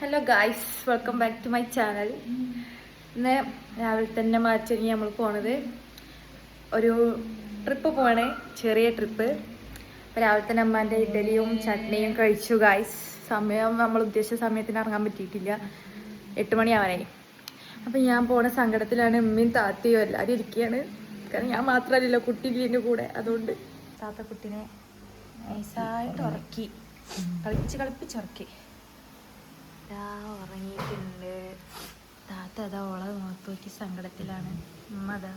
Hello guys, welcome back to my channel. ഇന്ന് രാവിലെ തന്നെ മാറ്റി നമ്മൾ പോണത് ഒരു ട്രിപ്പ് പോവാണ്, ചെറിയ ട്രിപ്പ്. രാവിലെ തന്നെ അമ്മാൻ്റെ ഇഡലിയും ചട്നിയും കഴിച്ചു ഗായ്സ്. സമയം നമ്മൾ ഉദ്ദേശിച്ച സമയത്തിന് ഇറങ്ങാൻ പറ്റിയിട്ടില്ല, 8 മണിയാവാനായി. അപ്പം ഞാൻ പോണ സങ്കടത്തിലാണ്. ഉമ്മയും താത്തയും എല്ലാവരും ഇരിക്കുകയാണ്. കാരണം ഞാൻ മാത്രമല്ലല്ലോ, കുട്ടിൻ്റെ കൂടെ. അതുകൊണ്ട് താത്ത കുട്ടീനെ നൈസായിട്ട് ഉറക്കി, കളിപ്പിച്ചുറക്കി. ഉറങ്ങിയിട്ടുണ്ട്. താത്ത അതാ ഓളെ നോക്കി നോക്കി സങ്കടത്തിലാണ്. ഉമ്മ അതാ,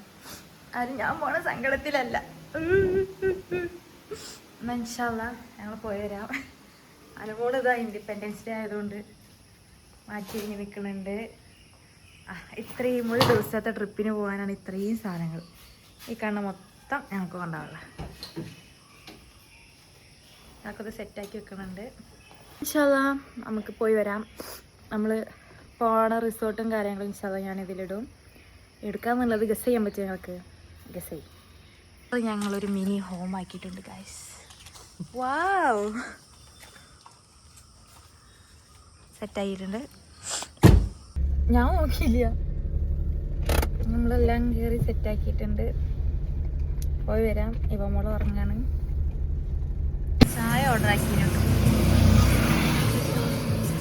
ആരും ഞാൻ പോണ സങ്കടത്തിലല്ല. ഇൻഷാ അല്ലാഹ് ഞങ്ങൾ പോയി വരാം. അലമോട് ഇതാ ഇൻഡിപെൻഡൻസ് ഡേ ആയതുകൊണ്ട് മാറ്റി കഴിഞ്ഞ് നിൽക്കുന്നുണ്ട്. ഇത്രയും ഒരു ദിവസത്തെ ട്രിപ്പിന് പോകാനാണ് ഇത്രയും സാധനങ്ങൾ. ഈ കാണുന്ന മൊത്തം ഞങ്ങൾക്ക് കൊണ്ടാവില്ല. ഞങ്ങൾക്കത് സെറ്റാക്കി വെക്കുന്നുണ്ട്. ഇൻഷാ അല്ലാഹ് നമുക്ക് പോയി വരാം. നമ്മൾ പോണ റിസോർട്ടും കാര്യങ്ങളും ഇൻഷാ അല്ലാഹ് ഞാനിതിലിടും. എടുക്കാമെന്നുള്ളത് ഗസ് ചെയ്യാൻ പറ്റും. ഞങ്ങൾക്ക് ഗസ് ചെയ്യും. അത് ഞങ്ങളൊരു മിനി ഹോം ആക്കിയിട്ടുണ്ട് ഗൈസ്. വാവ്, സെറ്റായിട്ടുണ്ട്. ഞാൻ നോക്കിയില്ല, നമ്മളെല്ലാം കയറി സെറ്റാക്കിയിട്ടുണ്ട്. പോയി വരാം. ഇവ മോള് ഉറങ്ങാണ്. ചായ ഓർഡർ ആക്കിയിട്ടുണ്ട്.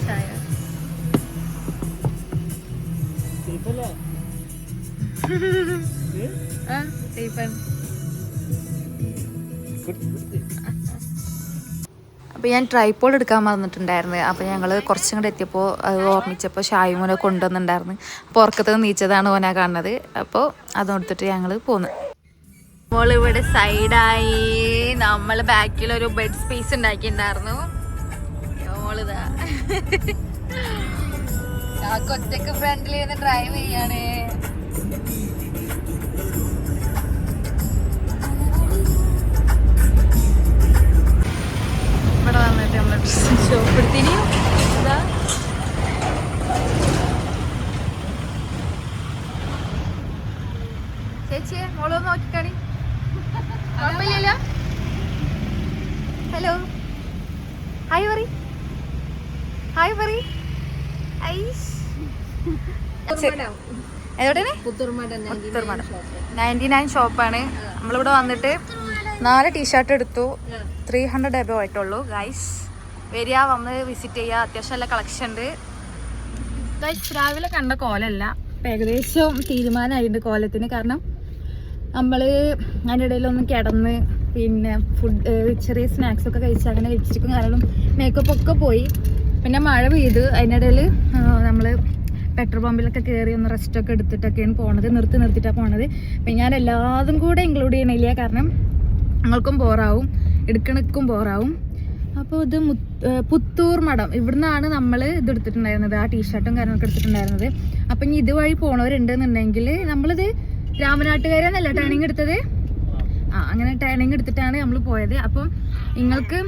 ചായ അപ്പോൾ ഞാൻ ട്രൈപോഡ് എടുക്കാൻ മറന്നിട്ടുണ്ടായിരുന്നു. അപ്പോൾ ഞങ്ങൾ കുറച്ചും കൂടെ എത്തിയപ്പോൾ അത് ഓർമ്മിച്ചപ്പോൾ ഷായിമോനെ കൊണ്ടുവന്നിട്ടുണ്ടായിരുന്നു. അപ്പോൾ ഉറക്കത്തിൽ നീച്ചതാണ് ഓനാ കാണുന്നത്. അപ്പോൾ അതെടുത്തിട്ട് ഞങ്ങൾ പോന്നു. മോളിവിടെ സൈഡായി. നമ്മൾ ബാക്കിലൊരു ബെഡ് സ്പേസ് ഉണ്ടാക്കിയിട്ടുണ്ടായിരുന്നു. മോളിതാ ഒറ്റക്ക് ഫ്രണ്ടിൽ ഇരുന്ന് ഡ്രൈവ് ചെയ്യാണ്. ഇവിടെ വന്നിട്ട് നമ്മൾ ഷോപ്പ് എടുത്തിന്. ചേച്ചിയെ മോളൊന്ന് നോക്കിക്കാണി. കുഴപ്പമില്ലല്ലോ. ഹലോ, ഹായ് പറ, ഹായ് പറ. 99 ഷോപ്പാണ്. നമ്മളിവിടെ വന്നിട്ട് 4 ടീഷർട്ട് എടുത്തു. 300 എബോ ആയിട്ടുള്ളൂ ഗൈസ്. വരിക, വന്ന് വിസിറ്റ് ചെയ്യുക. അത്യാവശ്യം നല്ല കളക്ഷൻ ഉണ്ട് ഗൈസ്. രാവിലെ കണ്ട കോലമല്ല, ഏകദേശം തീരുമാനമായിട്ടുണ്ട് കോലത്തിന്. കാരണം നമ്മൾ അതിൻ്റെ ഇടയിലൊന്നും കിടന്ന് പിന്നെ ഫുഡ് ചെറിയ സ്നാക്സൊക്കെ കഴിച്ച് അങ്ങനെ ലിപ്സ്റ്റിക്കും കാരണം മേക്കപ്പൊക്കെ പോയി. പിന്നെ മഴ പെയ്ത്. അതിനിടയിൽ നമ്മൾ പെട്രോൾ പമ്പിലൊക്കെ കയറി ഒന്ന് റെസ്റ്റൊക്കെ എടുത്തിട്ടൊക്കെയാണ് പോണത്. നിർത്തിയിട്ടാണ് പോണത്. അപ്പം ഞാൻ എല്ലാതും കൂടെ ഇൻക്ലൂഡ് ചെയ്യണില്ല, കാരണം ഞങ്ങൾക്കും ബോറാവും, എടുക്കണക്കും ബോറാവും. അപ്പോൾ ഇത് പുത്തൂർ മഠം, ഇവിടുന്നാണ് നമ്മൾ ഇത് എടുത്തിട്ടുണ്ടായിരുന്നത്, ആ ടീഷർട്ടും കാര്യങ്ങളൊക്കെ എടുത്തിട്ടുണ്ടായിരുന്നത്. അപ്പം ഇനി ഇതുവഴി പോണവരുണ്ടെന്നുണ്ടെങ്കിൽ നമ്മളിത് രാമനാട്ടുകാരെന്നല്ല ടേണിങ് എടുത്തത്. അങ്ങനെ ടേണിങ് എടുത്തിട്ടാണ് നമ്മൾ പോയത്. അപ്പം നിങ്ങൾക്ക്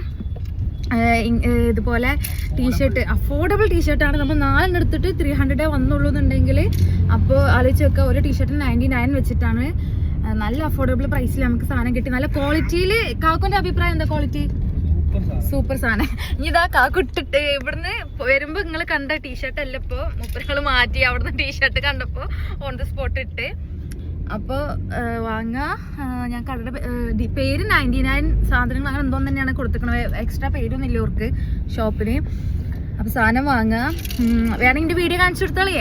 ഇതുപോലെ ടീഷർട്ട്, അഫോർഡബിൾ ടീഷർട്ടാണ്. നമ്മൾ 4 എടുത്തിട്ട് 300 വന്നുള്ളൂ എന്നുണ്ടെങ്കിൽ അപ്പോൾ ആലോചിച്ച് വെക്കുക. ഒരു ടീഷർട്ടിന് 99 വെച്ചിട്ടാണ് നല്ല അഫോർഡബിൾ പ്രൈസിൽ നമുക്ക് സാധനം കിട്ടി. നല്ല ക്വാളിറ്റിയിൽ. കാക്കുൻ്റെ അഭിപ്രായം എന്താ? ക്വാളിറ്റി സൂപ്പർ സാധനം. ഇനി ഇതാ കാക്കു ഇട്ടിട്ട് ഇവിടുന്ന് വരുമ്പോൾ നിങ്ങൾ കണ്ട ടീഷർട്ട് അല്ല, ഇപ്പോൾ മുപ്പരങ്ങൾ മാറ്റി അവിടുന്ന് ടീഷർട്ട് കണ്ടപ്പോൾ ഓൺ ദ സ്പോട്ട് ഇട്ട്. അപ്പോൾ വാങ്ങുക. ഞാൻ കടയുടെ പേര് 99 സാധനങ്ങൾ അങ്ങനെ എന്തോന്ന് തന്നെയാണ് കൊടുത്തിരിക്കണത്. എക്സ്ട്രാ പേരൊന്നും ഇല്ല അവർക്ക് ഷോപ്പിന്. അപ്പോൾ സാധനം വാങ്ങുക. വേണമെങ്കിൽ എൻ്റെ വീഡിയോ കാണിച്ചു കൊടുത്താളേ,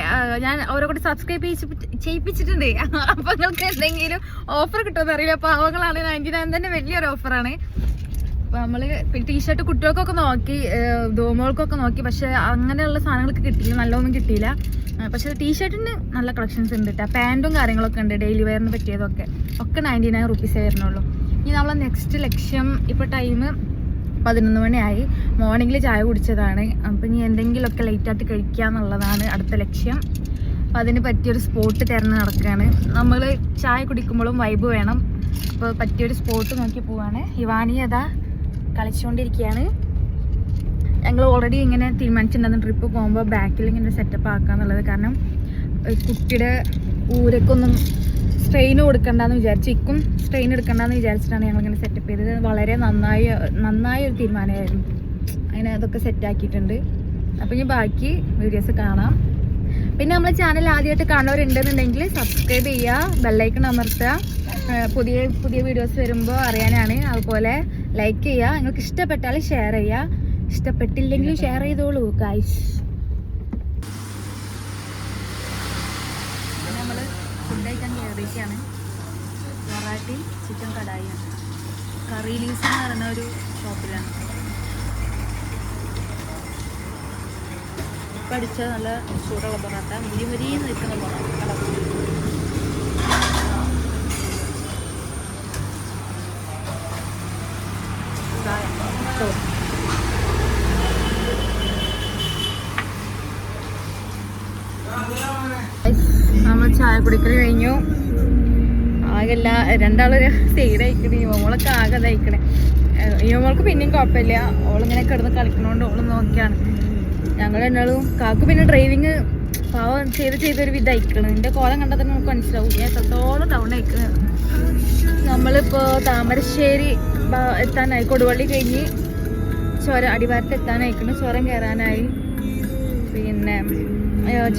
ഞാൻ ഓരോ കൂടി സബ്സ്ക്രൈബ് ചെയ്യിപ്പിച്ചിട്ടുണ്ട്. അപ്പോൾ നിങ്ങൾക്ക് എന്തെങ്കിലും ഓഫർ കിട്ടുമെന്ന് അറിയില്ല. പാവങ്ങളാണ്, 99 തന്നെ വലിയൊരു ഓഫറാണ്. അപ്പോൾ നമ്മൾ ടീഷർട്ട് കുട്ടികൾക്കൊക്കെ നോക്കി, ദോമകൾക്കൊക്കെ നോക്കി, പക്ഷെ അങ്ങനെയുള്ള സാധനങ്ങളൊക്കെ കിട്ടിയില്ല, നല്ലതൊന്നും കിട്ടിയില്ല. പക്ഷെ ടീഷർട്ടിന് നല്ല കളക്ഷൻസ് ഉണ്ട് കേട്ടോ. പാൻറ്റും കാര്യങ്ങളൊക്കെ ഉണ്ട്, ഡെയിലി വെയറിന് പറ്റിയതൊക്കെ. ഒക്കെ 99 റുപ്പീസേ വരുന്നുള്ളൂ. ഇനി നമ്മളെ നെക്സ്റ്റ് ലക്ഷ്യം, ഇപ്പോൾ ടൈം 11 മണിയായി. മോർണിംഗിൽ ചായ കുടിച്ചതാണ്. അപ്പം ഇനി എന്തെങ്കിലുമൊക്കെ ലൈറ്റായിട്ട് കഴിക്കുക എന്നുള്ളതാണ് അടുത്ത ലക്ഷ്യം. അപ്പം അതിന് പറ്റിയൊരു സ്പോട്ട് തിരഞ്ഞ് നടക്കുകയാണ്. നമ്മൾ ചായ കുടിക്കുമ്പോഴും വൈബ് വേണം. അപ്പോൾ പറ്റിയൊരു സ്പോട്ട് നോക്കി പോവാണ്. ഇവാനി അതാ കളിച്ചുകൊണ്ടിരിക്കുകയാണ്. ഞങ്ങൾ ഓൾറെഡി ഇങ്ങനെ തീരുമാനിച്ചിട്ടുണ്ടായിരുന്നു ട്രിപ്പ് പോകുമ്പോൾ ബാക്കിൽ ഇങ്ങനെ സെറ്റപ്പ് ആക്കാന്നുള്ളത്. കാരണം കുട്ടിയുടെ ഊരക്കൊന്നും സ്ട്രെയിൻ കൊടുക്കണ്ടെന്ന് വിചാരിച്ചു, ഇക്കും സ്ട്രെയിൻ എടുക്കണ്ടെന്ന് വിചാരിച്ചിട്ടാണ് ഞങ്ങളിങ്ങനെ സെറ്റപ്പ് ചെയ്തത്. വളരെ നന്നായ ഒരു തീരുമാനമായിരുന്നു. അങ്ങനെ അതൊക്കെ സെറ്റാക്കിയിട്ടുണ്ട്. അപ്പം ഇനി ബാക്കി വീഡിയോസ് കാണാം. പിന്നെ നമ്മളെ ചാനൽ ആദ്യമായിട്ട് കാണുന്നവരുണ്ടെന്നുണ്ടെങ്കിൽ സബ്സ്ക്രൈബ് ചെയ്യുക, ബെല്ലൈക്കൺ അമർത്തുക, പുതിയ പുതിയ വീഡിയോസ് വരുമ്പോൾ അറിയാനാണ്. അതുപോലെ ലൈക്ക് ചെയ്യുക, നിങ്ങൾക്ക് ഇഷ്ടപ്പെട്ടാൽ ഷെയർ ചെയ്യുക, ഇഷ്ടപ്പെട്ടില്ലെങ്കിലും ഷെയർ ചെയ്തോളൂ ഗൈസ്. നമ്മൾ ഫുഡ് കഴിക്കാൻ കയറിയൊക്കെയാണ്. പൊറാട്ടി ചിക്കൻ കടായിയാണ്. കറി ലീസ് എന്ന് പറയുന്ന ഒരു ഷോപ്പിലാണ്. ഇപ്പം അടിച്ച നല്ല ചൂടുള്ള പൊറാട്ട, മുരിമുരിന്ന് നിൽക്കുന്ന പൊറാട്ട. നമ്മൾ ചായ കുടിക്കൽ കഴിഞ്ഞു. ആകെല്ല രണ്ടാളൊരു സൈഡ് അയക്കണേ. മോളൊക്കെ ആകെ തയ്ക്കണേ. മോൾക്ക് പിന്നെയും കുഴപ്പമില്ല, ഓളിങ്ങനെ കിടന്ന് കളിക്കണോണ്ട് ഓള് നോക്കിയാണ്. ഞങ്ങൾ രണ്ടാളും കാക്കു പിന്നെ ഡ്രൈവിങ് പാവം ചെയ്തൊരു വിധം അയക്കണം. എൻ്റെ കോലം കണ്ടാൽ തന്നെ നമുക്ക് മനസ്സിലാവും ഞാൻ എത്രത്തോളം ഡൗൺ അയക്കുന്നത്. നമ്മളിപ്പോൾ താമരശ്ശേരി എത്താനായി, കൊടുവള്ളി കഴിഞ്ഞ് അടിവാരത്ത് എത്താനായിക്കണം. ചുരം കയറാനായി. പിന്നെ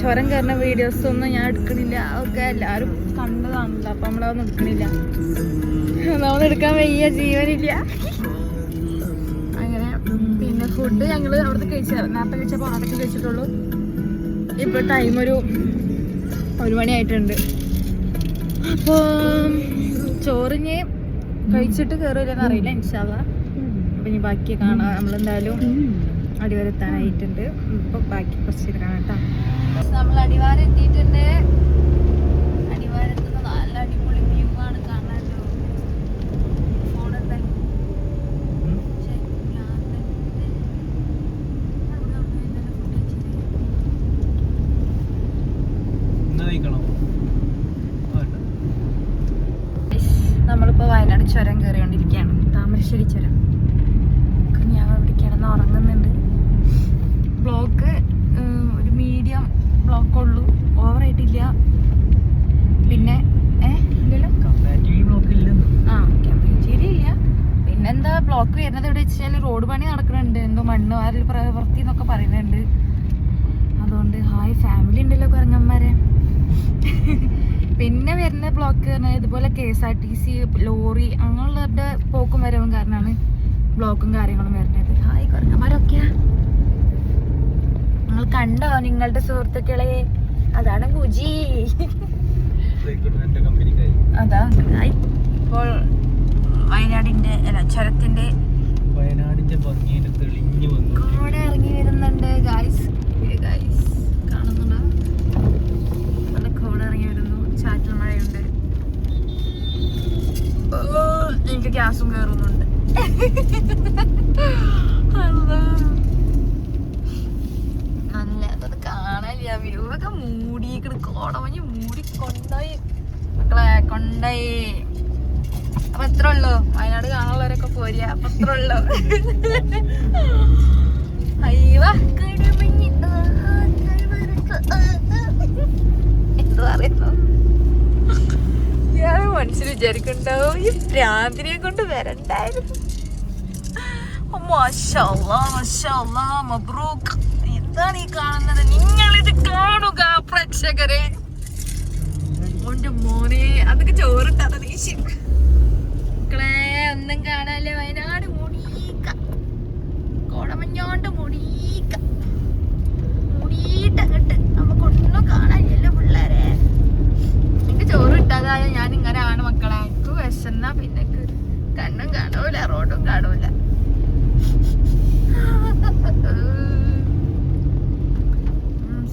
ചുരം കയറുന്ന വീഡിയോസൊന്നും ഞാൻ എടുക്കണില്ല, അതൊക്കെ എല്ലാവരും കണ്ടതാണല്ലോ. അപ്പം നമ്മളതൊന്നും എടുക്കണില്ല, നമ്മളൊന്നും എടുക്കാൻ വയ്യ, ജീവനില്ല. അങ്ങനെ പിന്നെ ഫുഡ് ഞങ്ങൾ അവിടുത്തെ നേരത്തെ കഴിച്ച പൊറോട്ടൊക്കെ കഴിച്ചിട്ടുള്ളൂ. ഇപ്പോൾ ടൈം ഒരു 1 മണിയായിട്ടുണ്ട്. അപ്പോൾ ചോറിഞ്ഞ് കഴിച്ചിട്ട് കയറില്ലെന്ന് അറിയില്ല, ഇൻഷാ അല്ലാ. അപ്പം ഇനി ബാക്കി കാണാം. നമ്മളെന്തായാലും അടിവാരെത്താനായിട്ടുണ്ട്. ഇപ്പൊ ബാക്കി കുറച്ച് കാണാം കേട്ടോ. നമ്മൾ അടിവാരം എത്തിയിട്ടുണ്ട്. അടിവാരത്ത് നല്ല അടിപൊളി വ്യൂ ആണ് കാണാൻ. നമ്മളിപ്പോ വയനാട് ചുരം കയറിക്കൊണ്ടിരിക്കുകയാണ്, താമരശ്ശേരി ചുരം. ഞാൻ ഇവിടെ കിടന്ന് ഉറങ്ങുന്നുണ്ട്. ബ്ലോക്ക് ഒരു മീഡിയം ബ്ലോക്കുള്ളൂ, ഓവറായിട്ടില്ല. പിന്നെ കമ്പാരിറ്റീവ്ലി ഇല്ല. പിന്നെന്താ ബ്ലോക്ക് വരുന്നത് എവിടെ വെച്ചാൽ റോഡ് പണി നടക്കുന്നുണ്ട്, എന്തോ മണ്ണ് വാരൽ പ്രവൃത്തി എന്നൊക്കെ പറയുന്നുണ്ട്. അതുകൊണ്ട് ഹായ് ഫാമിലി ഉണ്ടല്ലോ കുരങ്ങന്മാരെ. പിന്നെ വരുന്ന ബ്ലോക്ക് പറഞ്ഞാൽ ഇതുപോലെ KSRTC ലോറി അങ്ങനെയുള്ളവരുടെ പോക്കും വരവും കാരണമാണ് ബ്ലോക്കും കാര്യങ്ങളും വരുന്നത്. ഹായ് കുരങ്ങന്മാരൊക്കെയാ. നിങ്ങൾ കണ്ടോ നിങ്ങളുടെ സുഹൃത്തുക്കളെ? അതാണ് പൂജി. അതാ ഇപ്പോൾ വയനാടിന്റെ ചുരത്തിന്റെ കോട ഇറങ്ങി വരുന്നുണ്ട് ഗായ്സ്. കാണുന്നുണ്ടോ? നല്ല കോട ഇറങ്ങി വരുന്നു, ചാറ്റൽ മഴയുണ്ട്. എനിക്ക് ഗ്യാസും കയറുന്നുണ്ട്. നല്ലത് കാണാനില്ല, വ്യൂ ഒക്കെ മൂടിയേക്കണ്. കോടമഞ്ഞ് മൂടിക്കൊണ്ടായി മക്കളെ, കൊണ്ടായി. അപ്പൊ എത്ര ഉള്ളു വയനാട് കാണാനുള്ളവരൊക്കെ പോരിക. അപ്പൊ എത്ര ഉള്ളു. അയ്യോ കടമഞ്ഞ് എന്ത് പറയുന്നു ഞാൻ മനസ്സിൽ വിചാരിക്കണ്ടാവും ഈ പ്രാന്തിനെ കൊണ്ട് വരണ്ടായിരുന്നു. എന്താണ് ഈ കാണുന്നത്? നിങ്ങളിത് കാണുക പ്രേക്ഷകരെ. മോന്റെ മോനെ അതൊക്കെ ചോറിട്ടാണ് ദേഷ്യം. മക്കളെ ഒന്നും കാണാല്ലേ, വയനാട് മുടീക്ക, കോടമഞ്ഞോണ്ട് മുടീക്ക, മുടിയിട്ടങ്ങട്ട് നമുക്കൊന്നും കാണാനില്ലല്ലോ പിള്ളേരെ. എനിക്ക് ചോറ് ഇട്ടാതായ ഞാൻ ഇങ്ങനെ ആണ് മക്കളെ. എനിക്ക് വിശന്നാ പിന്നെ കണ്ണും കാണൂല, റോഡും കാണൂല.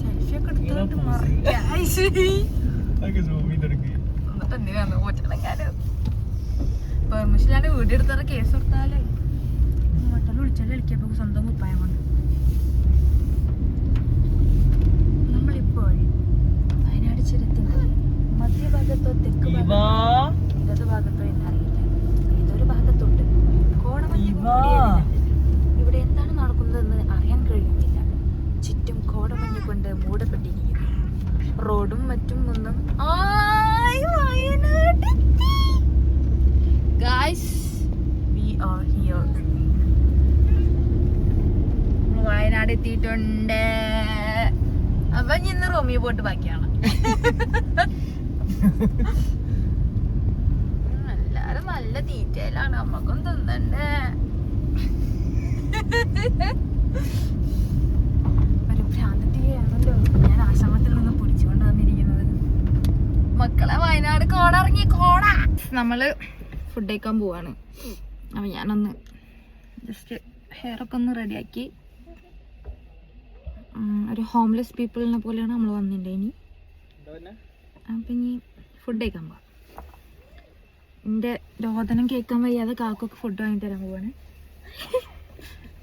സെൽഫിയൊക്കെ എടുത്തോണ്ട് എന്തിനാന്ന് പോറ്റണെങ്കാല് പെർമിഷനിലാണ് വീഡിയോ എടുത്താറ് കേസ് കൊടുത്താലേ വട്ടം വിളിച്ചാൽ കളിക്കപ്പോ സ്വന്തം കുപ്പായം കൊണ്ട്. നമ്മളിപ്പോൾ വയനാട് ചുരത്തിന് മധ്യഭാഗത്തോ തെക്ക് ഇടത് ഭാഗത്തോ എന്നറിയില്ല, ഏതൊരു ഭാഗത്തുണ്ട് കോടമഞ്ഞ്. ഇവിടെ എന്താണ് നടക്കുന്നതെന്ന് അറിയാൻ കഴിയുന്നില്ല. ചുറ്റും കോടമഞ്ഞ് കൊണ്ട് മൂടപ്പെട്ടിരിക്കുന്നു. റോഡും മറ്റും ഒന്നും. Guys, we are here. Wayanad എത്തിയിട്ടുണ്ട്. അപ്പൊ ഇന്ന് റോമിയോ പോട്ട് ബാക്കിയാണ്. എല്ലാരും നല്ല തീറ്റയിലാണ്, നമ്മക്കും തിന്നണ്ടേ. ഒരു ഭ്രാന്തത്തിയാണല്ലോ ഞാൻ ആശ്രമത്തിൽ നിന്ന് പിടിച്ചുകൊണ്ട് വന്നിരിക്കുന്നത്. മക്കളെ വയനാട് കോടറങ്ങി കോട. നമ്മള് ഫുഡ് കഴിക്കാൻ പോവാണ്. അപ്പൊ ഞാനൊന്ന് ജസ്റ്റ് ഹെയറൊക്കെ ഒന്ന് റെഡിയാക്കി. ഒരു ഹോംലെസ് പീപ്പിളിനെ പോലെയാണ് നമ്മൾ വന്നിട്ടുണ്ട്. ഇനി അപ്പം ഇനി ഫുഡ് കഴിക്കാൻ പോവാം. എൻ്റെ രോദനം കേൾക്കാൻ വയ്യാതെ കാക്കൊക്കെ ഫുഡ് വാങ്ങി തരാൻ പോവാണ്.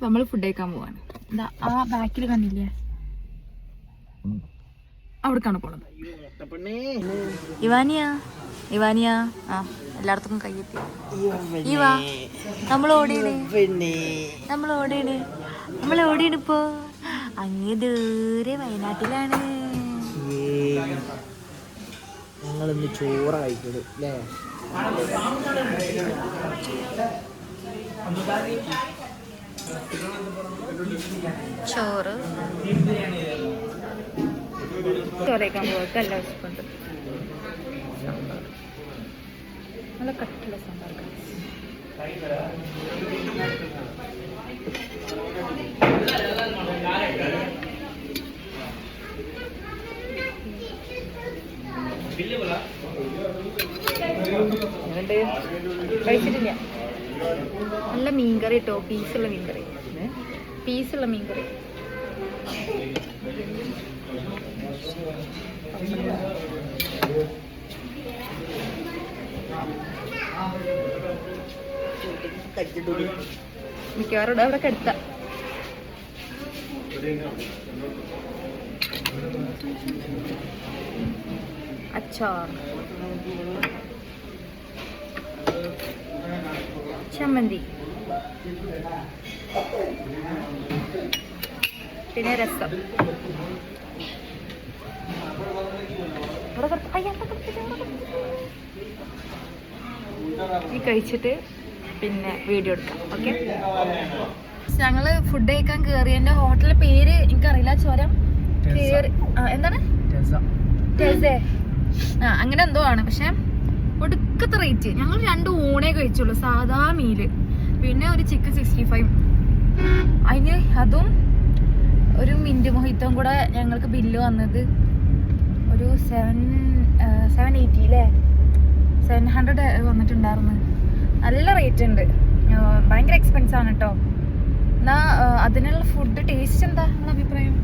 നമ്മൾ ഫുഡ് കഴിക്കാൻ പോവാണ്. എന്താ ആ ബാക്കിൽ കണ്ടില്ലേ, അവിടേക്കാണ് പോണത്. ഇവാനിയ ആ എല്ലായിടത്തും കയ്യെത്തി. ഇവാ നമ്മൾ ഓടിയാണ് ഇപ്പോ. അങ്ങ് ദൂരെ വയനാട്ടിലാണ്. ചോറ് കഴിക്കല് അല്ലേ? ചോറ് ചോറേക്കാൻ പോകട്ടെ. എല്ലാ ദിവസമുണ്ട് നല്ല കട്ടിയുള്ള സാമ്പാർ. കഴിച്ചിട്ടില്ല. നല്ല മീൻകറി കേട്ടോ, പീസുള്ള മീൻകറി. മിക്കവാറും ഇവിടെ അവിടെ കെടുത്ത. അച്ചാർ, ചമ്മന്തി, പിന്നെ രസം. ഈ കഴിച്ചിട്ട് പിന്നെ വീഡിയോ എടുക്കാം. ഓക്കെ, ഞങ്ങള് ഫുഡ് കഴിക്കാൻ കയറിയതിന്റെ ഹോട്ടലിന്റെ പേര് എനിക്കറിയില്ല. ചുരം കേറി എന്താണ് അങ്ങനെ എന്തോ ആണ്. പക്ഷെ ഒടുക്കത്തെ റേറ്റ്. ഞങ്ങൾ 2 ഊണേ കഴിച്ചുള്ളൂ, സാധാ മീല്, പിന്നെ ഒരു ചിക്കൻ 65. അതിന് അതും ഒരു മിന്റ് മൊഹിത്തും കൂടെ ഞങ്ങൾക്ക് ബില്ല് വന്നത് ഒരു 780 അല്ലേ, 700 വന്നിട്ടുണ്ടായിരുന്നു. നല്ല റേറ്റ് ഉണ്ട്, ഭയങ്കര എക്സ്പെൻസ് ആണ് കേട്ടോ. എന്നാ അതിനുള്ള ഫുഡ് ടേസ്റ്റ് എന്താ നിങ്ങളുടെ അഭിപ്രായം?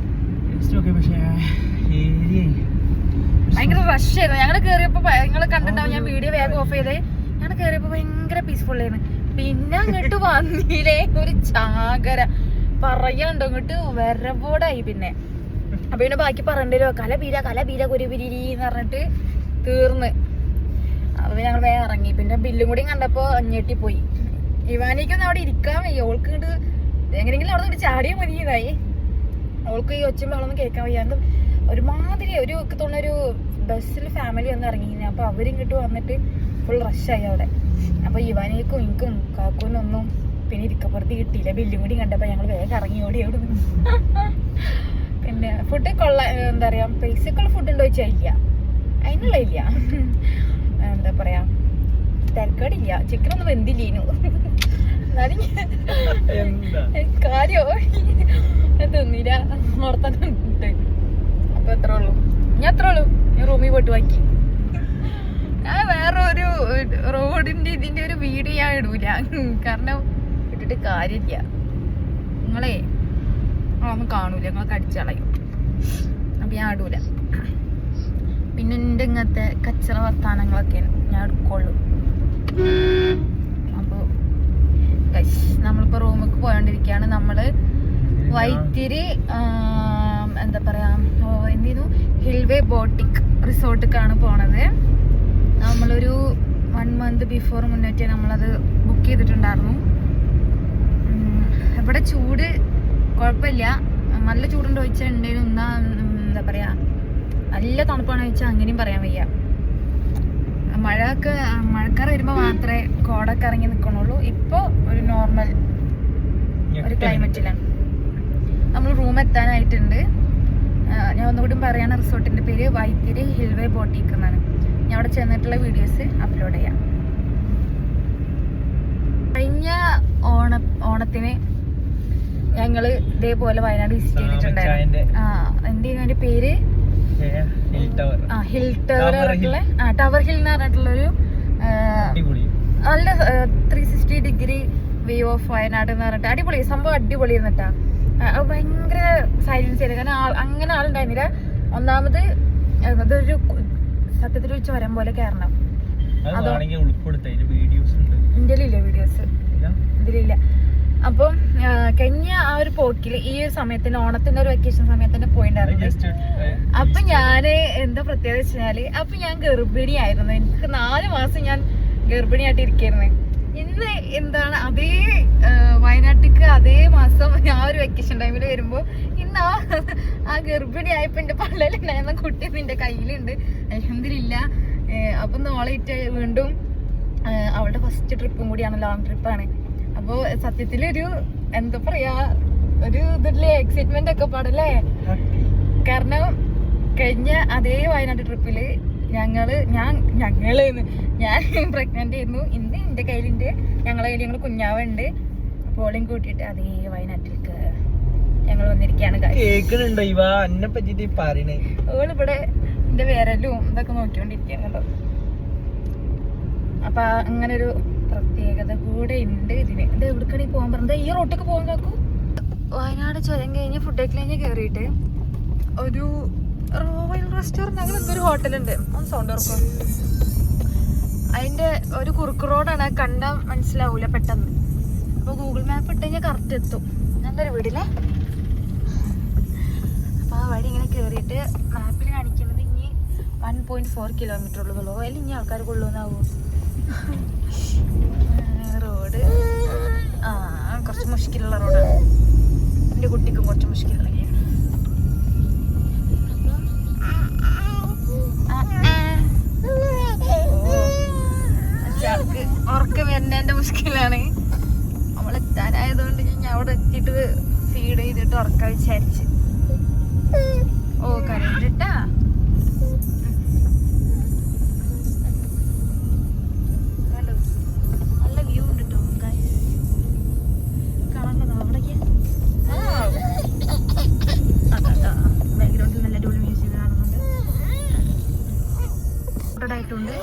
ഭയങ്കര റഷ് ആയിരുന്നു. ഞങ്ങൾ കയറിയപ്പോ നിങ്ങൾ കണ്ടിട്ടുണ്ടാവും, ഞാൻ വീഡിയോ വേഗം ഓഫ് ചെയ്തേ. ഞങ്ങൾ കയറിയപ്പോ ഭയങ്കര പീസ്ഫുൾ ആയിരുന്നു. പിന്നെ അങ്ങോട്ട് വന്നില്ലേ ഒരു ചാകര പറയാണ്ടോ, ഇങ്ങോട്ട് വരവോടായി. പിന്നെ അപ്പൊ പിന്നെ ബാക്കി പറയണ്ടല്ലോ, കല ബീര കുരുപിരി എന്ന് പറഞ്ഞിട്ട് തീർന്ന്. അപ്പൊ ഞങ്ങൾ വേഗം ഇറങ്ങി. പിന്നെ ബില്ലും കൂടി കണ്ടപ്പോ ഞെട്ടിപ്പോയി. ഇവാനിക്കൊന്നും അവിടെ ഇരിക്കാൻ വയ്യ. ഓൾക്ക് ഇങ്ങോട്ട് എങ്ങനെയെങ്കിലും അവിടെ നിന്ന് ചാടിയ മതിയതായി. ഓൾക്ക് ഈ ഒച്ചയും വെള്ളമൊന്നും കേൾക്കാൻ വയ്യാണ്ട് ഒരുമാതിരി ഒരു തോന്നൊരു ബസ്സിൽ ഫാമിലി വന്ന് ഇറങ്ങി. അപ്പൊ അവരിങ്ങോട്ട് വന്നിട്ട് ഫുൾ റഷായി അവിടെ. അപ്പൊ ഇവാനിക്കും എനിക്കും കാക്കൂനും ഒന്നും പിന്നെ ഇരിക്കപ്പുറത്ത് കിട്ടിയില്ല. ബില്ലും കൂടി കണ്ടപ്പോ ഞങ്ങൾ വേഗം ഇറങ്ങി ഓടി അവിടെ നിന്ന്. പിന്നെ ഫുഡ് എന്താ പറയാ, പൈസക്കുള്ള ഫുഡ് ഉണ്ടോ ചോദിച്ചാൽ ഇല്ല, അതിനുള്ള ഇല്ല. എന്താ പറയാ, തിരക്കേടില്ല. ചിക്കനൊന്നും വെന്തില്ലേനു. കാര്യോ തിന്നില്ല ഓർത്തണ്ട്. അപ്പൊ എത്ര ഉള്ളൂ, ഞാൻ റൂമിൽ പോയിട്ട് വാക്കി. ഞാൻ വേറെ ഒരു റോഡിന്റെ ഇതിന്റെ ഒരു വീഡിയോ ഞാൻ ഇടൂല, കാരണം ഇട്ടിട്ട് കാര്യമില്ല. നിങ്ങളെ നിങ്ങളൊന്നും കാണൂല, നിങ്ങളൊക്കെ അടിച്ചളയും. അപ്പൊ ഞാൻ ഇടൂല. പിന്നെ എൻ്റെ ഇങ്ങനത്തെ കച്ചറ വർത്താനങ്ങളൊക്കെയാണ് ഞാൻ എടുക്കുള്ളൂ. അപ്പോൾ നമ്മളിപ്പോൾ റൂമിലേക്ക് പോയോണ്ടിരിക്കുകയാണ്. നമ്മൾ വൈത്തിരി എന്താ പറയാ, എന്തെയ്തു, ഹിൽവേ ബോട്ടിക് റിസോർട്ടിലേക്കാണ് പോണത്. നമ്മളൊരു 1 month ബിഫോർ മുന്നേറ്റേ നമ്മളത് ബുക്ക് ചെയ്തിട്ടുണ്ടായിരുന്നു. ഇവിടെ ചൂട് കുഴപ്പമില്ല, നല്ല ചൂടുണ്ടോ ചോദിച്ചാൽ ഉണ്ടെങ്കിലും എന്നാ എന്താ പറയാ, നല്ല തണുപ്പാണ് ചോദിച്ചാൽ അങ്ങനെയും പറയാൻ വയ്യ. മഴക്കാറ് വരുമ്പോ മാത്രമേ കോടൊക്കെ ഇറങ്ങി നിൽക്കണുള്ളൂ. ഇപ്പൊ ഒരു നോർമൽ ഒരു ക്ലൈമറ്റിലാണ്. നമ്മൾ റൂം എത്താനായിട്ടുണ്ട്. ഞാൻ ഒന്നുകൂടി പറയാണ്, റിസോർട്ടിന്റെ പേര് വൈത്തിരി ഹിൽവേ ബോട്ടിക് എന്നാണ്. ഞാൻ അവിടെ ചെന്നിട്ടുള്ള വീഡിയോസ് അപ്ലോഡ് ചെയ്യാം. കഴിഞ്ഞ ഓണത്തിന് ഞങ്ങള് ഇതേപോലെ വയനാട് വിസിറ്റ് ചെയ്തിട്ടുണ്ടായിരുന്നു. അതിന്റെ പേര് ഹിൽ ടവർ ടവർ ഹിൽ എന്ന് പറഞ്ഞിട്ടുള്ളൊരു നല്ല 360 ഡിഗ്രി വ്യൂ ഓഫ് വയനാട് എന്ന് പറഞ്ഞിട്ട് അടിപൊളി സംഭവം. അടിപൊളി എന്നിട്ടാ ഭയങ്കര സൈലൻസ് ചെയ്ത്, കാരണം അങ്ങനെ ആളുണ്ടായിരുന്നില്ല. ഒന്നാമത് അതൊരു സത്യത്തിലൊരു ചുരം പോലെ കയറണം. ഇന്ത്യയിലില്ല വീഡിയോസ്, ഇതിലില്ല. അപ്പം കഴിഞ്ഞ ആ ഒരു പോക്കില് ഈ ഒരു സമയത്തിന് ഓണത്തിന്റെ ഒരു വെക്കേഷൻ സമയത്തന്നെ പോയിണ്ടായിരുന്നു. അപ്പൊ ഞാന് എന്താ പ്രത്യേകത വെച്ചാല്, അപ്പൊ ഞാൻ ഗർഭിണിയായിരുന്നു. എനിക്ക് 4 മാസം ഞാൻ ഗർഭിണിയായിട്ട് ഇരിക്കായിരുന്നു. ഇന്ന് എന്താണ് അതേ വയനാട്ടിക്ക് അതേ മാസം ആ ഒരു വെക്കേഷൻ ടൈമിൽ വരുമ്പോ ഇന്ന് ആ ഗർഭിണിയായപ്പോ എന്റെ പള്ളലുണ്ടായിരുന്ന കുട്ടി നിന്റെ കയ്യിലുണ്ട്. അൽഹംദുലില്ലാ. അപ്പൊ നാളെ വീണ്ടും അവളുടെ ഫസ്റ്റ് ട്രിപ്പും കൂടിയാണ്, ലോങ് ട്രിപ്പാണ്. അപ്പൊ സത്യത്തിലൊരു എന്താ പറയാ, ഒരു ഇതില്ലേ എക്സൈറ്റ്മെന്റ് ഒക്കെ പാടല്ലേ. കാരണം കഴിഞ്ഞ അതേ വയനാട് ട്രിപ്പില് ഞാൻ പ്രഗ്നന്റ് ആയിരുന്നു. ഇന്ന് എന്റെ കയ്യിലുണ്ട്, ഞങ്ങളെ കയ്യിൽ ഞങ്ങൾ കുഞ്ഞാവുണ്ട്. പോളിയും കൂട്ടിയിട്ട് അതേ വയനാട്ടിലേക്ക് ഞങ്ങൾ വന്നിരിക്കുകയാണ്. ഓളിവിടെ എന്റെ വിരലും ഇതൊക്കെ നോക്കിക്കൊണ്ടിരിക്കുകയാണല്ലോ. അപ്പൊ അങ്ങനെ ഒരു പ്രത്യേകത കൂടെ ഉണ്ട് ഇതിന്. ഇത് എവിടേക്കാണ് പോകാൻ പറഞ്ഞത്? ഈ റോട്ടൊക്കെ പോകാൻ നോക്കൂ. വയനാട് ചുരം കഴിഞ്ഞ് ഫുഡൊക്കെ കഴിഞ്ഞ് കയറിയിട്ട് ഒരു റോയൽ റെസ്റ്റോറന്റ് അങ്ങനെ എന്തൊരു ഹോട്ടലുണ്ട്. ഒന്ന് സൗണ്ട് ഉറക്കും. അതിന്റെ ഒരു കുറുക്ക് റോഡാണ്, കണ്ടാൽ മനസ്സിലാവൂല പെട്ടെന്ന്. അപ്പൊ ഗൂഗിൾ മാപ്പ് ഇട്ട് കഴിഞ്ഞാൽ കറക്റ്റ് എത്തും. നല്ലൊരു വീടില്ലേ. അപ്പൊ ആ വഴി ഇങ്ങനെ കേറിയിട്ട് മാപ്പിൽ കാണിക്കുന്നത് ഇനി 1.4 കിലോമീറ്റർ ഉള്ളൂ. അതിൽ ഇനി ആൾക്കാർ കൊള്ളുന്നാവൂ. റോഡ് കുറച്ച് മുഷ്കിലുള്ള റോഡാണ്. എൻ്റെ കുട്ടിക്കും കുറച്ച് മുഷ്കിലുള്ള. ഉറക്കം വരുന്നതിന്റെ മുഷ്കിലാണ്. നമ്മളെത്താനായതുകൊണ്ട് ഞാൻ അവിടെ എത്തിയിട്ട് ഫീഡ് ചെയ്തിട്ട് ഉറക്കം വിചാരിച്ച്. ഓ കരണ്ടിട്ടാ. നല്ല വ്യൂ ഉണ്ട് കേട്ടോ. കാണണ്ടോ അവിടേക്ക്? ബാക്ക്ഗ്രൗണ്ടിൽ നല്ല അടിപൊളി മ്യൂസിക് കാണുന്നുണ്ട്. ആയിട്ടുണ്ട്.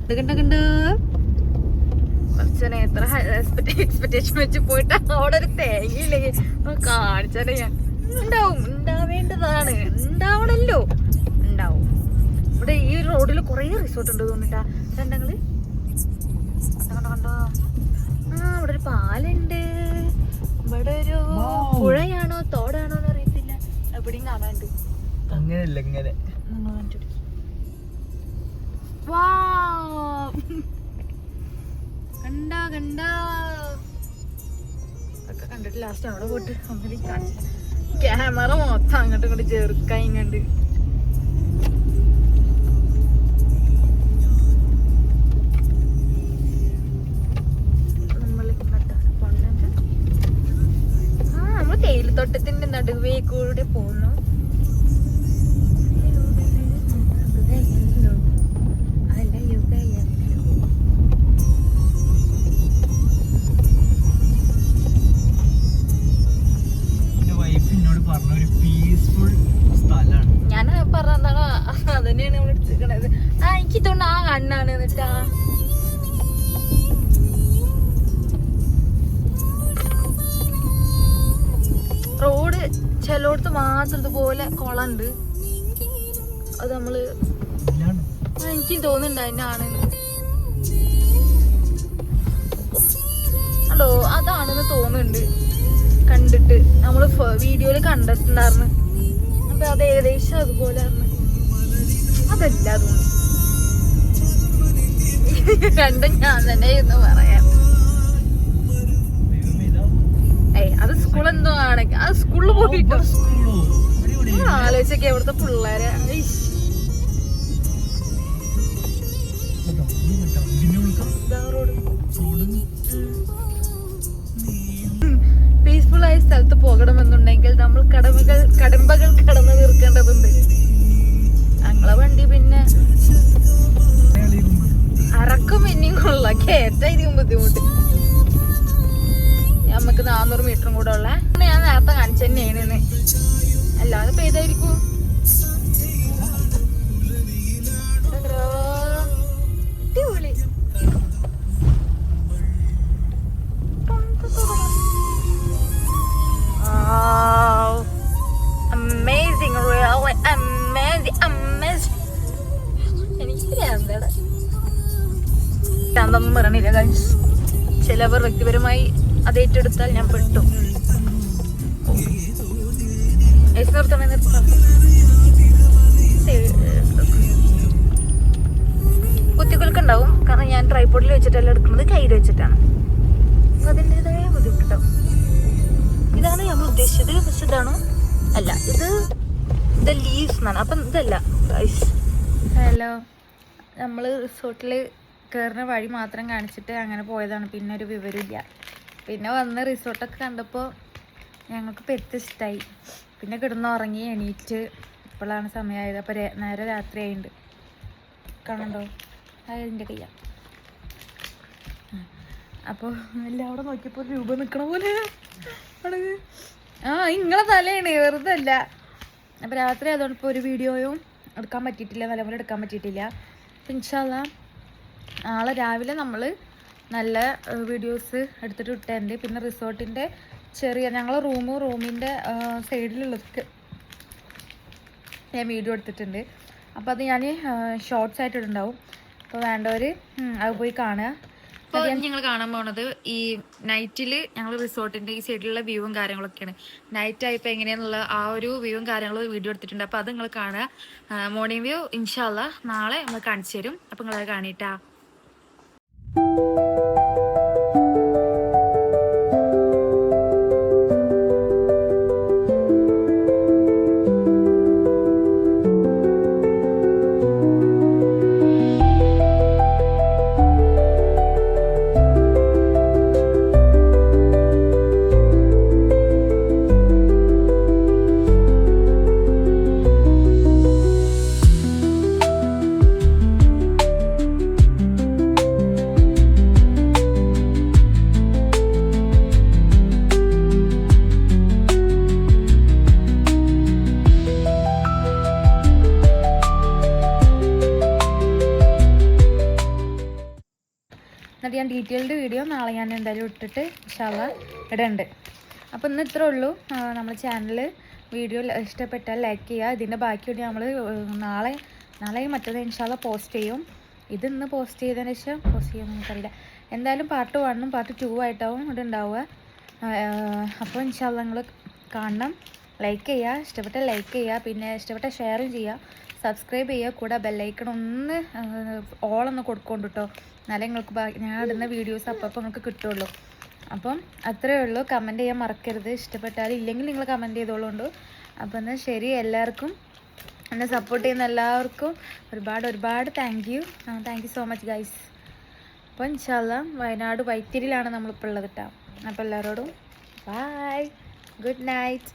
ഇത് കണ്ട് എത്ര എക്സ്പെക്ടേഷൻ വെച്ച് പോയിട്ട് അവിടെ ഒരു തേങ്ങയില്ലേ കാണിച്ചാലേ ഞാൻ ഉണ്ടാവേണ്ടതാണ്. ഉണ്ടാവണല്ലോ, ഉണ്ടാവും. ഇവിടെ ഈ റോഡിൽ കുറെ റിസോർട്ട് ഉണ്ട് തോന്നിട്ടാ. കണ്ടങ്ങള് കണ്ടോ. ഇവിടെ ഒരു പാലുണ്ട്. ഇവിടെ ഒരു പുഴയാണോ തോടാണോ എന്ന് അറിയത്തില്ല. എവിടെയും കാണാണ്ട്. അങ്ങനെയല്ല ഇങ്ങനെ. ഒക്കെ കണ്ടിട്ട് ലാസ്റ്റ് അവിടെ പോയിട്ട് ഒന്നിനും കാണിച്ചില്ല. ക്യാമറ മൊത്തം അങ്ങോട്ടും ഇങ്ങോട്ട് ചെറുക്കായി കണ്ട്. നമ്മള് തേയിലത്തോട്ടത്തിന്റെ നടുവേ കൂടെ പോകുന്നു. ഞാൻ പറഞ്ഞതാണ് അതന്നെയാണ് നമ്മൾ എടുത്തിരിക്കണത്. എനിക്ക് തോന്നുന്നു ആ കണ്ണാണ്. എന്നിട്ടാ റോഡ് ചിലയിടത്ത് മാത്രം ഇതുപോലെ കുളമുണ്ട്. അത് നമ്മള് എനിക്കും തോന്നുന്നുണ്ട് അതിനാണ്. അതോ അതാണെന്ന് തോന്നുന്നുണ്ട് കണ്ടിട്ട്. നമ്മള് വീഡിയോയില് കണ്ടിട്ടുണ്ടായിരുന്നു. അപ്പൊ അത് ഏകദേശം അതുപോലെ അതല്ല തോന്നുന്നു. രണ്ടും ഞാൻ തന്നെ എന്ന് പറയാം. അത് സ്കൂൾ എന്തോ ആണെങ്കിൽ അത് സ്കൂളിൽ പോയിട്ടോ. ആലോചിച്ചൊക്കെ എവിടുത്തെ പിള്ളേരെ. പീസ്ഫുൾ ആയ സ്ഥലത്ത് പോകണമെന്നുണ്ടെങ്കിൽ നമ്മൾ കടമ്പകൾ കടന്നു തീർക്കേണ്ടതുണ്ട്. ഞങ്ങളെ വണ്ടി പിന്നെ അറക്കം പിന്നെയും കൊള്ള കേറ്റായിരിക്കും ബുദ്ധിമുട്ട്. നമുക്ക് 400 മീറ്ററും കൂടെ ഉള്ള ഞാൻ നേരത്തെ കാണിച്ചു തന്നെയാണ്. അല്ലാതെ പെയ്തായിരിക്കും. അടിപൊളി. Amazing, really amazing, amazing. എനിക്ക് എന്താണെന്നും പറയണില്ല ഗൈസ്. ചിലവർ വ്യക്തിപരമായി അത് ഏറ്റെടുത്താൽ ഞാൻ പെട്ടു. കുത്തിക്കുലുക്കുണ്ടാവും, കാരണം ഞാൻ ട്രൈപോഡിൽ വെച്ചിട്ടല്ല എടുക്കുന്നത്, കയ്യിൽ വെച്ചിട്ടാണ്. അതിൻ്റെതായ ബുദ്ധിമുട്ടുണ്ടാവും. ഇതാണ് നമ്മൾ ഉദ്ദേശിച്ചത്, പക്ഷെ ഇതാണോ അല്ല, ഇത് ലീവ്സ് എന്നാണ്. അപ്പം ഇതല്ല ഗൈസ്. ഹലോ, നമ്മൾ റിസോർട്ടിൽ കയറുന്ന വഴി മാത്രം കാണിച്ചിട്ട് അങ്ങനെ പോയതാണ്. പിന്നെ ഒരു വിവരമില്ല. പിന്നെ വന്ന് റിസോർട്ടൊക്കെ കണ്ടപ്പോൾ ഞങ്ങൾക്ക് പെറ്റ് ഇഷ്ടമായി. പിന്നെ കിടന്നുറങ്ങി എണീറ്റ് ഇപ്പോഴാണ് സമയമായത്. അപ്പോൾ നേരെ രാത്രി ആയിട്ടുണ്ട്. കാണണ്ടോ? അതിൻ്റെ കയ്യ. അപ്പോൾ എല്ലാവരും നോക്കിയപ്പോൾ രൂപ നിൽക്കണ പോലെ ഇങ്ങളെ തലയാണ്, വെറുതെ അല്ല. അപ്പോൾ രാത്രി അതുകൊണ്ട് ഇപ്പോൾ ഒരു വീഡിയോയും എടുക്കാൻ പറ്റിയിട്ടില്ല, നല്ലപോലെ എടുക്കാൻ പറ്റിയിട്ടില്ല. അപ്പോൾ ഇൻഷാ അല്ലാ നാളെ രാവിലെ നമ്മൾ നല്ല വീഡിയോസ് എടുത്തിട്ട് ഇട്ടുണ്ട്. പിന്നെ റിസോർട്ടിൻ്റെ ചെറിയ ഞങ്ങളെ റൂമിൻ്റെ സൈഡിലുള്ളതൊക്കെ ഞാൻ വീഡിയോ എടുത്തിട്ടുണ്ട്. അപ്പോൾ അത് ഞാൻ ഷോർട്സ് ആയിട്ട് ഇടുണ്ടാവും. അപ്പോൾ വേണ്ടവർ അത് പോയി കാണുക. അപ്പോൾ ഞങ്ങൾ കാണാൻ പോകുന്നത് ഈ നൈറ്റിൽ ഞങ്ങൾ റിസോർട്ടിൻ്റെ ഈ സൈഡിലുള്ള വ്യൂവും കാര്യങ്ങളൊക്കെയാണ്. നൈറ്റ് ആയപ്പോൾ എങ്ങനെയാണെന്നുള്ള ആ ഒരു വ്യൂവും കാര്യങ്ങളും വീഡിയോ എടുത്തിട്ടുണ്ട്. അപ്പോൾ അത് നിങ്ങൾ കാണുക. മോർണിംഗ് വ്യൂ ഇൻഷാ അല്ലാ നാളെ നമ്മൾ കാണിച്ചു തരും. അപ്പോൾ നിങ്ങളത് കാണിട്ടാ. എന്നിട്ട് ഞാൻ ഡീറ്റെയിൽഡ് വീഡിയോ നാളെ ഞാൻ എന്തായാലും ഇട്ടിട്ട് ഇൻഷാ അല്ലാ ഇടുന്നുണ്ട്. അപ്പോൾ ഇന്ന് ഇത്രേ ഉള്ളൂ. നമ്മുടെ ചാനൽ വീഡിയോ ഇഷ്ടപ്പെട്ടാൽ ലൈക്ക് ചെയ്യുക. ഇതിൻ്റെ ബാക്കി വീഡിയോ നമ്മൾ നാളെ മറ്റേത് ഇൻഷാ അല്ലാ പോസ്റ്റ് ചെയ്യും. ഇത് ഇന്ന് പോസ്റ്റ് ചെയ്തതിന് ശേഷം പോസ്റ്റ് ചെയ്യുമെന്ന് നമുക്കറിയില്ല. എന്തായാലും പാർട്ട് 1ഉം പാർട്ട് 2 ആയിട്ടാവും ഇവിടെ ഉണ്ടാവുക. അപ്പോൾ ഇൻഷാ അല്ലാ നിങ്ങൾ കാണണം, ലൈക്ക് ചെയ്യുക, ഇഷ്ടപ്പെട്ട ലൈക്ക് ചെയ്യുക, പിന്നെ ഇഷ്ടപ്പെട്ട ഷെയറും ചെയ്യുക, സബ്സ്ക്രൈബ് ചെയ്യുക. കൂടെ ബെല്ലൈക്കൺ ഒന്ന് ഓളൊന്ന് കൊടുക്കൊണ്ട് കേട്ടോ. എന്നാലേ നിങ്ങൾക്ക് ഞാൻ ഇടുന്ന വീഡിയോസ് അപ്പോൾ നിങ്ങൾക്ക് കിട്ടുള്ളൂ. അപ്പം അത്രയേ ഉള്ളൂ. കമൻറ്റ് ചെയ്യാൻ മറക്കരുത്. ഇഷ്ടപ്പെട്ടാലും ഇല്ലെങ്കിൽ നിങ്ങൾ കമൻറ്റ് ചെയ്തോളുണ്ട്. അപ്പം എന്നാൽ ശരി, എല്ലാവർക്കും എന്നെ സപ്പോർട്ട് ചെയ്യുന്ന എല്ലാവർക്കും ഒരുപാട് thank you so much guys. അപ്പോൾ ഇൻഷാ അല്ലാ വയനാട് വൈത്തിരിയിലാണ് നമ്മളിപ്പോൾ ഉള്ളത് കേട്ടോ. അപ്പോൾ എല്ലാവരോടും ബൈ, ഗുഡ് നൈറ്റ്.